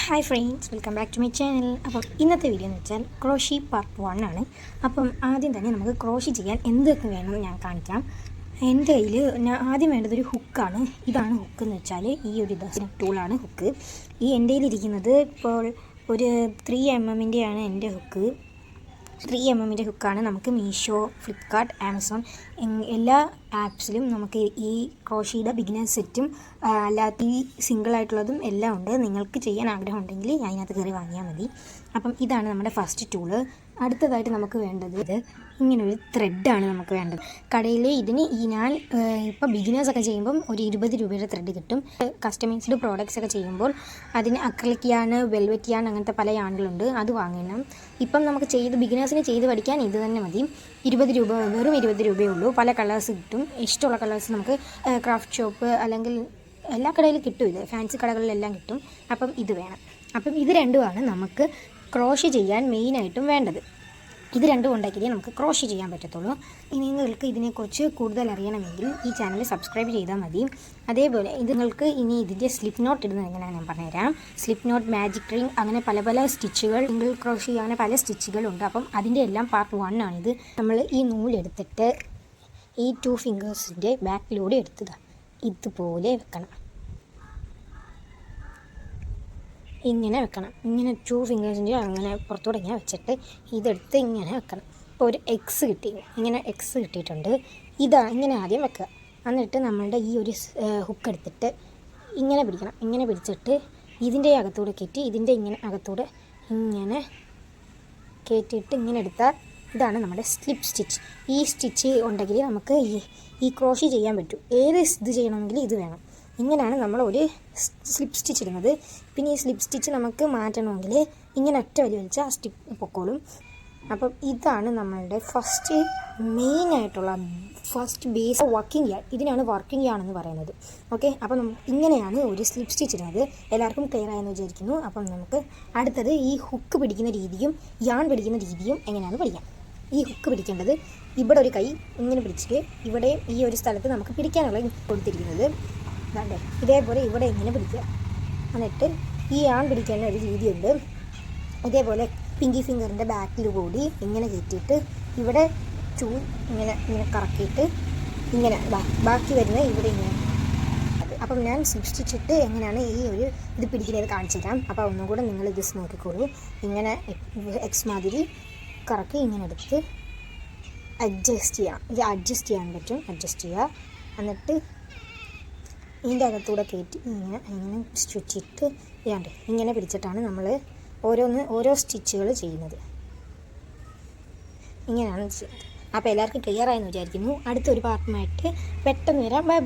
Hi friends, welcome back to my channel. അപ്പം ഇന്നത്തെ video എന്ന് വെച്ചാൽ ക്രോഷി പാർട്ട് 1 ആണ്. അപ്പം ആദ്യം തന്നെ നമുക്ക് ക്രോഷി ചെയ്യാൻ എന്തൊക്കെ വേണമെന്ന് ഞാൻ കാണിക്കാം. എൻ്റെ കയ്യിൽ ആദ്യം വേണ്ടതൊരു ഹുക്കാണ്. ഇതാണ് ഹുക്ക് എന്ന് വെച്ചാൽ ഈ ഒരു ടൂളാണ് ഹുക്ക്. എൻ്റെ കയ്യിലിരിക്കുന്നത് ഇപ്പോൾ ഒരു 3mm ആണ് എൻ്റെ ഹുക്ക്. 3mm ഹുക്കാണ്. നമുക്ക് മീഷോ, ഫ്ലിപ്കാർട്ട്, ആമസോൺ എല്ലാ ആപ്സിലും നമുക്ക് ഈ ക്രോഷിയുടെ ബിഗിനേഴ്സ് സെറ്റും അല്ലാത്ത ഈ സിംഗിളായിട്ടുള്ളതും എല്ലാം ഉണ്ട്. നിങ്ങൾക്ക് ചെയ്യാൻ ആഗ്രഹം ഉണ്ടെങ്കിൽ അതിനകത്ത് കയറി വാങ്ങിയാൽ മതി. അപ്പം ഇതാണ് നമ്മുടെ ഫസ്റ്റ് ടൂള്. അടുത്തതായിട്ട് നമുക്ക് വേണ്ടത് ഇങ്ങനൊരു ത്രെഡാണ് നമുക്ക് വേണ്ടത്. കടയിൽ ഇതിന് ഞാൻ ഇപ്പോൾ ബിഗിനേഴ്സൊക്കെ ചെയ്യുമ്പം ഒരു 20 രൂപയുടെ ത്രെഡ് കിട്ടും. കസ്റ്റമൈസ്ഡ് പ്രോഡക്റ്റ്സ് ഒക്കെ ചെയ്യുമ്പോൾ അതിന് അക്രിലിക് യാൺ, വെൽവെറ്റ് യാൺ അങ്ങനത്തെ പല യാണുകളുണ്ട്. അത് വാങ്ങണം. ഇപ്പം നമുക്ക് ബിഗിനേഴ്സിന് ചെയ്ത് പഠിക്കാൻ ഇത് തന്നെ മതി. 20 രൂപ, വെറും 20 രൂപയേ ഉള്ളൂ. പല കളേഴ്സ് കിട്ടും. ഇഷ്ടമുള്ള കളേഴ്സ് നമുക്ക് ക്രാഫ്റ്റ് ഷോപ്പ് അല്ലെങ്കിൽ എല്ലാ കടയിലും കിട്ടും. ഇത് ഫാൻസി കടകളിലെല്ലാം കിട്ടും. അപ്പം ഇത് വേണം. അപ്പം ഇത് രണ്ടുമാണ് നമുക്ക് ക്രോഷി ചെയ്യാൻ മെയിനായിട്ടും വേണ്ടത്. ഇത് രണ്ടും ഉണ്ടെങ്കിലേ നമുക്ക് ക്രോഷി ചെയ്യാൻ പറ്റത്തുള്ളൂ. ഇനി നിങ്ങൾക്ക് ഇതിനെക്കുറിച്ച് കൂടുതൽ അറിയണമെങ്കിൽ ഈ ചാനൽ സബ്സ്ക്രൈബ് ചെയ്താൽ മതി. അതേപോലെ നിങ്ങൾക്ക് ഇനി ഇതിൻ്റെ സ്ലിപ്പ് നോട്ട് ഇടുന്നത് എങ്ങനെയാണ് ഞാൻ പറഞ്ഞുതരാം. സ്ലിപ്പ് നോട്ട്, മാജിക് റിംഗ്, അങ്ങനെ പല പല സ്റ്റിച്ചുകൾ, സിംഗിൾ ക്രോഷി അങ്ങനെ പല സ്റ്റിച്ചുകളുണ്ട്. അപ്പം അതിൻ്റെ എല്ലാം പാർട്ട് 1 ആണിത്. നമ്മൾ ഈ നൂലെടുത്തിട്ട് ഈ 2 ഫിംഗേഴ്സിൻ്റെ ബാക്കിലൂടെ എടുത്തത് ഇതുപോലെ വെക്കണം. ഇങ്ങനെ വെക്കണം. ഇങ്ങനെ 2 ഫിംഗേഴ്സിൻ്റെ അങ്ങനെ പുറത്തൂടെ ഇങ്ങനെ വെച്ചിട്ട് ഇതെടുത്ത് ഇങ്ങനെ വെക്കണം. ഇപ്പോൾ ഒരു എക്സ് കിട്ടി. ഇങ്ങനെ എക്സ് കിട്ടിയിട്ടുണ്ട്. ഇങ്ങനെ ആദ്യം വെക്കുക. എന്നിട്ട് നമ്മളുടെ ഈ ഒരു ഹുക്ക് എടുത്തിട്ട് ഇങ്ങനെ പിടിക്കണം. ഇങ്ങനെ പിടിച്ചിട്ട് ഇതിൻ്റെ അകത്തൂടെ കയറ്റി ഇതിൻ്റെ ഇങ്ങനെ അകത്തൂടെ ഇങ്ങനെ കയറ്റിയിട്ട് ഇങ്ങനെ എടുത്താൽ ഇതാണ് നമ്മുടെ സ്ലിപ്പ് സ്റ്റിച്ച്. ഈ സ്റ്റിച്ച് ഉണ്ടെങ്കിൽ നമുക്ക് ഈ ക്രോഷി ചെയ്യാൻ പറ്റും. ഏത് ഇത് ചെയ്യണമെങ്കിൽ ഇത് വേണം. ഇങ്ങനെയാണ് നമ്മൾ ഒരു സ്ലിപ്പ് സ്റ്റിച്ച് ഇടുന്നത്. പിന്നെ ഈ സ്ലിപ്പ് സ്റ്റിച്ച് നമുക്ക് മാറ്റണമെങ്കിൽ ഇങ്ങനെ ഒറ്റ വലി വലിച്ചാൽ ആ സ്റ്റിപ്പ് പൊക്കോളും. അപ്പം ഇതാണ് നമ്മളുടെ ഫസ്റ്റ് മെയിനായിട്ടുള്ള ഫസ്റ്റ് ബേസ് വർക്കിംഗ് യാൺ. ഇതിനാണ് വർക്കിംഗ് യാൺ എന്ന് പറയുന്നത്. ഓക്കെ, അപ്പം ഇങ്ങനെയാണ് ഒരു സ്ലിപ്പ് സ്റ്റിച്ച് ഇടുന്നത്. എല്ലാവർക്കും ക്ലിയർ ആയെന്ന് വിചാരിക്കുന്നു. അപ്പം നമുക്ക് അടുത്തത് ഈ ഹുക്ക് പിടിക്കുന്ന രീതിയും യാൺ പിടിക്കുന്ന രീതിയും എങ്ങനെയാണെന്ന് പഠിക്കാം. ഈ ഹുക്ക് പിടിക്കേണ്ടത് ഇവിടെ ഒരു കൈ ഇങ്ങനെ പിടിച്ചിട്ട് ഇവിടെ ഈ ഒരു സ്ഥലത്ത് നമുക്ക് പിടിക്കാനുള്ള കൊടുത്തിരിക്കുന്നത് അതെ. ഇതേപോലെ ഇവിടെ ഇങ്ങനെ പിടിക്കുക. എന്നിട്ട് ഈ യാൺ പിടിക്കേണ്ട ഒരു രീതിയുണ്ട്. ഇതേപോലെ പിങ്കി ഫിംഗറിൻ്റെ ബാക്കിൽ കൂടി ഇങ്ങനെ കയറ്റിയിട്ട് ഇവിടെ ഇങ്ങനെ കറക്കിയിട്ട് ഇങ്ങനെ ബാക്കി വരുന്ന ഇവിടെ ഇങ്ങനെ. അപ്പം ഞാൻ സൃഷ്ടിച്ചിട്ട് എങ്ങനെയാണ് ഈ ഒരു ഇത് പിടിക്കുന്നത് കാണിച്ചു തരാം. അപ്പോൾ ഒന്നും കൂടെ നിങ്ങൾ ഇത് നോക്കിക്കോളൂ. ഇങ്ങനെ എക്സ് മാതിരി കറക്കി ഇങ്ങനെ എടുത്ത് അഡ്ജസ്റ്റ് ചെയ്യാം. ഇത് അഡ്ജസ്റ്റ് ചെയ്യാൻ പറ്റും. അഡ്ജസ്റ്റ് ചെയ്യുക. എന്നിട്ട് ഇതിൻ്റെ അകത്തൂടെ കയറ്റി ഇങ്ങനെ സ്റ്റിച്ചിട്ട് ഇങ്ങനെ പിടിച്ചിട്ടാണ് നമ്മൾ ഓരോ സ്റ്റിച്ചുകൾ ചെയ്യുന്നത്. ഇങ്ങനെയാണ് ചെയ്യുന്നത്. അപ്പോൾ എല്ലാവർക്കും ക്ലിയർ ആയെന്ന് വിചാരിക്കുന്നു. അടുത്തൊരു പാർട്ടുമായിട്ട് പെട്ടെന്ന് വരാം. Bye bye.